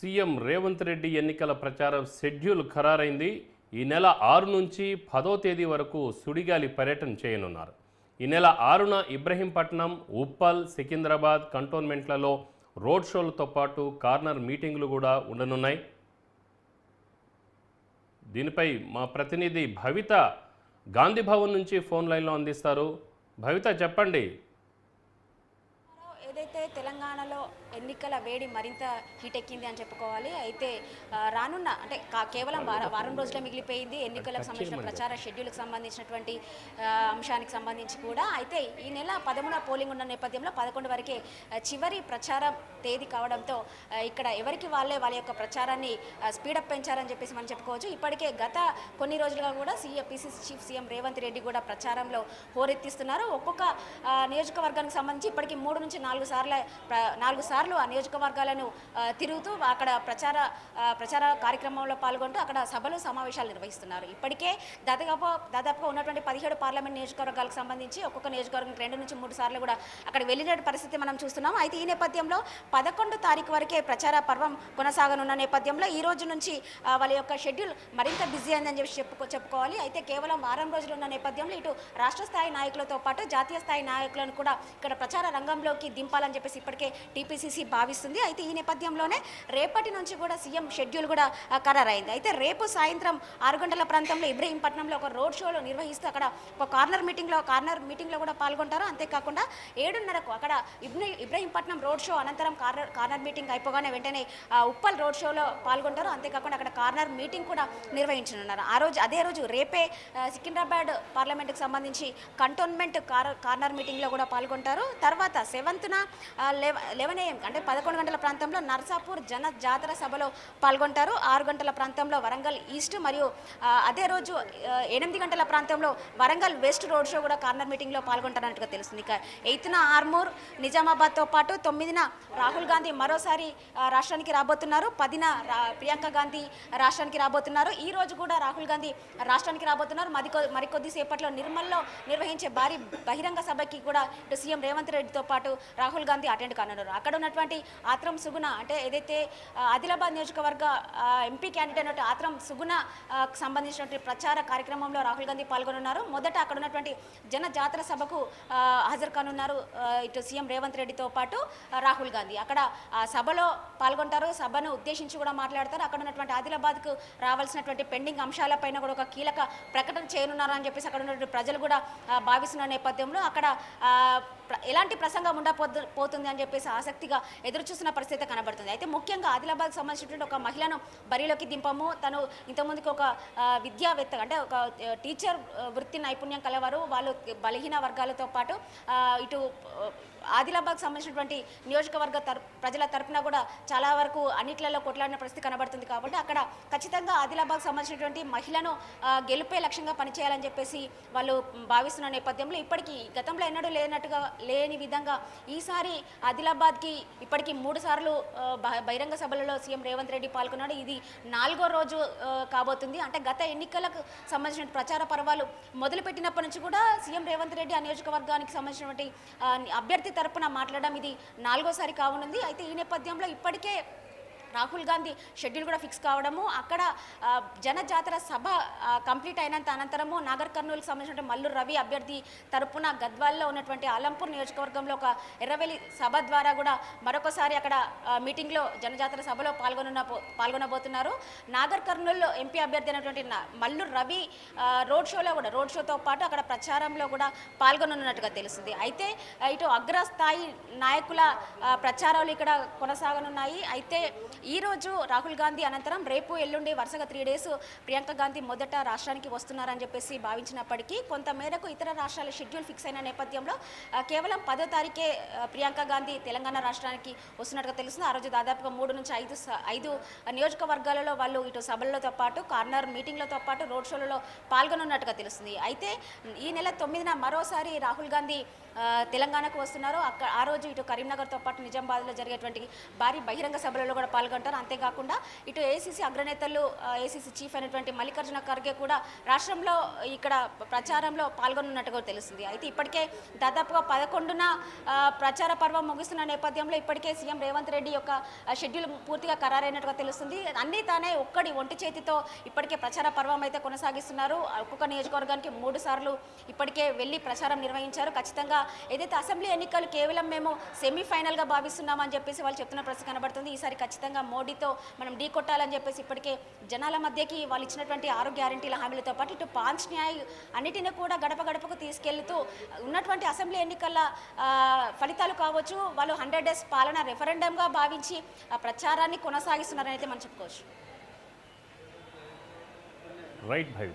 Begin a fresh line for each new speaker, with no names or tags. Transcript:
CM Revanth Reddy ఎన్నికల ప్రచారం schedule ఖరారైంది. ఈ నెల 6 నుంచి 10వ తేదీ వరకు సుడిగాలి పర్యటన చేయనున్నారు. ఈ నెల 6న ఇబ్రహీంపట్నం, ఉప్పల్, సికింద్రాబాద్ కంటోన్మెంట్లలో రోడ్ షోలతో పాటు కార్నర్ మీటింగులు కూడా ఉండనున్నాయి. దీనిపై మా ప్రతినిధి భవిత గాంధీ భవన్ నుంచి ఫోన్ లైన్లో అందిస్తారు. భవిత, చెప్పండి.
ఏదైతే తెలంగాణలో ఎన్నికల వేడి మరింత హీట్ ఎక్కింది అని చెప్పుకోవాలి. అయితే రానున్న అంటే కేవలం వారం రోజులే మిగిలిపోయింది ఎన్నికలకు సంబంధించిన ప్రచార షెడ్యూల్కి సంబంధించినటువంటి అంశానికి సంబంధించి కూడా. అయితే ఈ నెల 13న పోలింగ్ ఉన్న నేపథ్యంలో 11 వరకే చివరి ప్రచార తేదీ కావడంతో ఇక్కడ ఎవరికి వాళ్ళ యొక్క ప్రచారాన్ని స్పీడప్ పెంచారని చెప్పేసి మనం చెప్పుకోవచ్చు. ఇప్పటికే గత కొన్ని రోజులుగా కూడా PCC chief CM Revanth Reddy కూడా ప్రచారంలో హోరెత్తిస్తున్నారు. ఒక్కొక్క నియోజకవర్గానికి సంబంధించి ఇప్పటికీ 3 నుంచి 4 సార్లు ఆ నియోజకవర్గాలను తిరుగుతూ అక్కడ ప్రచార కార్యక్రమంలో పాల్గొంటూ అక్కడ సభలు సమావేశాలు నిర్వహిస్తున్నారు. ఇప్పటికే దాదాపుగా ఉన్నటువంటి 17 పార్లమెంట్ నియోజకవర్గాలకు సంబంధించి ఒక్కొక్క నియోజకవర్గం 2 నుంచి 3 సార్లు కూడా అక్కడ వెళ్ళిన పరిస్థితి మనం చూస్తున్నాం. అయితే ఈ నేపథ్యంలో 11 తారీఖు వరకే ప్రచార పర్వం కొనసాగనున్న నేపథ్యంలో ఈ రోజు నుంచి వాళ్ళ యొక్క షెడ్యూల్ మరింత బిజీ అయిందని చెప్పుకోవాలి. అయితే కేవలం వారం రోజులు ఉన్న నేపథ్యంలో ఇటు రాష్ట్ర స్థాయి నాయకులతో పాటు జాతీయ స్థాయి నాయకులను కూడా ఇక్కడ ప్రచార రంగంలోకి దింపాలని చెప్పేసి ఇప్పటికే టీపీసీసీ భావిస్తుంది. అయితే ఈ నేపథ్యంలోనే రేపటి నుంచి కూడా సీఎం షెడ్యూల్ కూడా ఖరారైంది. అయితే రేపు సాయంత్రం 6 గంటల ప్రాంతంలో ఇబ్రహీంపట్నంలో ఒక రోడ్ షోలో నిర్వహిస్తూ అక్కడ ఒక కార్నర్ మీటింగ్లో కూడా పాల్గొంటారు. అంతేకాకుండా 7:30కు అక్కడ ఇబ్రహీంపట్నం రోడ్ షో అనంతరం కార్నర్ మీటింగ్ అయిపోగానే వెంటనే ఉప్పల్ రోడ్ షోలో పాల్గొంటారు. అంతేకాకుండా అక్కడ కార్నర్ మీటింగ్ కూడా నిర్వహించనున్నారు. అదే రోజు రేపే సికింద్రాబాద్ పార్లమెంట్కి సంబంధించి కంటోన్మెంట్ కార్నర్ మీటింగ్లో కూడా పాల్గొంటారు. తర్వాత 7న 11 AM అంటే 11 గంటల ప్రాంతంలో నర్సాపూర్ జన జాతర సభలో పాల్గొంటారు. 6 గంటల ప్రాంతంలో వరంగల్ ఈస్ట్ మరియు అదే రోజు 8 గంటల ప్రాంతంలో వరంగల్ వెస్ట్ రోడ్ షో కూడా కార్నర్ మీటింగ్లో పాల్గొంటారన్నట్టుగా తెలుస్తుంది. ఇక 8న ఆర్మూర్ నిజామాబాద్తో పాటు 9న రాహుల్ గాంధీ మరోసారి రాష్ట్రానికి రాబోతున్నారు. 10న ప్రియాంక గాంధీ రాష్ట్రానికి రాబోతున్నారు. ఈ రోజు కూడా రాహుల్ గాంధీ రాష్ట్రానికి రాబోతున్నారు. మరికొద్దిసేపట్లో నిర్మల్లో నిర్వహించే భారీ బహిరంగ సభకి కూడా ఇటు సీఎం రేవంత్ రెడ్డితో పాటు రాహుల్ గాంధీ అటెండ్ కానున్నారు. అక్కడ ఉన్నటువంటి ఆత్రం సుగుణ అంటే ఏదైతే ఆదిలాబాద్ నియోజకవర్గ ఎంపీ క్యాండిడేట్ ఆత్రం సుగుణ సంబంధించినటువంటి ప్రచార కార్యక్రమంలో రాహుల్ గాంధీ పాల్గొనున్నారు. మొదట అక్కడ ఉన్నటువంటి జన జాతర సభకు హాజరు కానున్నారు ఇటు సీఎం రేవంత్ రెడ్డితో పాటు రాహుల్ గాంధీ. అక్కడ సభలో పాల్గొంటారు. సభను ఉద్దేశించి కూడా మాట్లాడతారు. అక్కడ ఉన్నటువంటి ఆదిలాబాద్కు రావాల్సినటువంటి పెండింగ్ అంశాలపైన కూడా ఒక కీలక ప్రకటన చేయనున్నారు అని చెప్పేసి అక్కడ ఉన్నటువంటి ప్రజలు కూడా భావిస్తున్న నేపథ్యంలో అక్కడ ఎలాంటి ప్రసంగం ఉండపోతుంది అని చెప్పేసి ఆసక్తిగా ఎదురు చూస్తున్న పరిస్థితి కనబడుతుంది. అయితే ముఖ్యంగా ఆదిలాబాద్కి సంబంధించినటువంటి ఒక మహిళను బరిలోకి దింపము. తను ఇంతకుముందుకు ఒక విద్యావేత్త అంటే ఒక టీచర్ వృత్తి నైపుణ్యం కలవారు. వాళ్ళు బలహీన వర్గాలతో పాటు ఇటు ఆదిలాబాద్కి సంబంధించినటువంటి నియోజకవర్గ ప్రజల తరపున కూడా చాలా వరకు అన్నిట్లలో కొట్లాడిన పరిస్థితి కనబడుతుంది. కాబట్టి అక్కడ ఖచ్చితంగా ఆదిలాబాద్కి సంబంధించినటువంటి మహిళను గెలిపే లక్ష్యంగా పనిచేయాలని చెప్పేసి వాళ్ళు భావిస్తున్న నేపథ్యంలో ఇప్పటికీ గతంలో ఎన్నడూ లేని విధంగా ఈసారి ఆదిలాబాద్కి ఇప్పటికీ 3 సార్లు బహిరంగ సభలలో సీఎం రేవంత్ రెడ్డి పాల్గొన్నాడు. ఇది 4వ రోజు కాబోతుంది. అంటే గత ఎన్నికలకు సంబంధించిన ప్రచార పర్వాలు మొదలుపెట్టినప్పటి నుంచి కూడా సీఎం రేవంత్ రెడ్డి ఆ నియోజకవర్గానికి సంబంధించినటువంటి అభ్యర్థి తరపున మాట్లాడడం ఇది 4వసారి కానుంది. అయితే ఈ నేపథ్యంలో ఇప్పటికే రాహుల్ గాంధీ షెడ్యూల్ కూడా ఫిక్స్ కావడము, అక్కడ జనజాతర సభ కంప్లీట్ అయినంత అనంతరము నాగర్ కర్నూలుకి సంబంధించిన మల్లు రవి అభ్యర్థి తరపున గద్వాల్లో ఉన్నటువంటి ఆలంపూర్ నియోజకవర్గంలో ఒక ఎర్రవెల్లి సభ ద్వారా కూడా మరొకసారి అక్కడ మీటింగ్లో జనజాతర సభలో పాల్గొనబోతున్నారు. నాగర్ కర్నూలు ఎంపీ అభ్యర్థి అయినటువంటి మల్లు రవి రోడ్ షోతో పాటు అక్కడ ప్రచారంలో కూడా పాల్గొనున్నట్టుగా తెలుస్తుంది. అయితే ఇటు అగ్రస్థాయి నాయకుల ప్రచారాలు ఇక్కడ కొనసాగనున్నాయి. అయితే ఈరోజు రాహుల్ గాంధీ అనంతరం రేపు ఎల్లుండి వరుసగా 3 డేస్ ప్రియాంక గాంధీ మొదట రాష్ట్రానికి వస్తున్నారని చెప్పేసి భావించినప్పటికీ కొంత మేరకు ఇతర రాష్ట్రాల షెడ్యూల్ ఫిక్స్ అయిన నేపథ్యంలో కేవలం 10వ తారీఖే ప్రియాంక గాంధీ తెలంగాణ రాష్ట్రానికి వస్తున్నట్టుగా తెలుస్తుంది. ఆ రోజు దాదాపుగా 3 నుంచి 5 నియోజకవర్గాలలో వాళ్ళు ఇటు సభలతో పాటు కార్నర్ మీటింగ్లతో పాటు రోడ్ షోలలో పాల్గొనున్నట్టుగా తెలుస్తుంది. అయితే ఈ నెల 9న మరోసారి రాహుల్ గాంధీ తెలంగాణకు వస్తున్నారో ఆ రోజు ఇటు కరీంనగర్తో పాటు నిజామాబాద్లో జరిగేటువంటి భారీ బహిరంగ సభలలో కూడా పాల్గొంటారు. అంతేకాకుండా ఇటు ఏఐసీసీ అగ్రనేతలు ఏఐసీసీ చీఫ్ అయినటువంటి మల్లికార్జున ఖర్గే కూడా రాష్ట్రంలో ఇక్కడ ప్రచారంలో పాల్గొన్నట్టుగా తెలుస్తుంది. అయితే ఇప్పటికే దాదాపుగా 11న ప్రచార పర్వం ముగుస్తున్న నేపథ్యంలో ఇప్పటికే సీఎం రేవంత్ రెడ్డి యొక్క షెడ్యూల్ పూర్తిగా ఖరారైనట్టుగా తెలుస్తుంది. అన్నీ తానే ఒంటి చేతితో ఇప్పటికే ప్రచార పర్వం అయితే కొనసాగిస్తున్నారు. ఒక్కొక్క నియోజకవర్గానికి 3 సార్లు ఇప్పటికే వెళ్ళి ప్రచారం నిర్వహించారు. ఖచ్చితంగా ఏదైతే అసెంబ్లీ ఎన్నికలు కేవలం మేము సెమీఫైనల్గా భావిస్తున్నామని చెప్పేసి వాళ్ళు చెప్తున్న పరిస్థితి కనబడుతుంది. ఈసారి ఖచ్చితంగా మోడీతో మనం ఢీ కొట్టాలని చెప్పేసి ఇప్పటికే జనాల మధ్యకి వాళ్ళు ఇచ్చినటువంటి 6 గ్యారంటీల హామీలతో పాటు ఇటు పాంచ్ న్యాయ్ అన్నిటిని కూడా గడప గడపకు తీసుకెళ్తూ ఉన్నటువంటి అసెంబ్లీ ఎన్నికల ఫలితాలు కావచ్చు, వాళ్ళు 100 డేస్ పాలన రెఫరెండంగా భావించి ఆ ప్రచారాన్ని కొనసాగిస్తున్నారని అయితే మనం చెప్పుకోవచ్చు.
రైట్ భాయ్.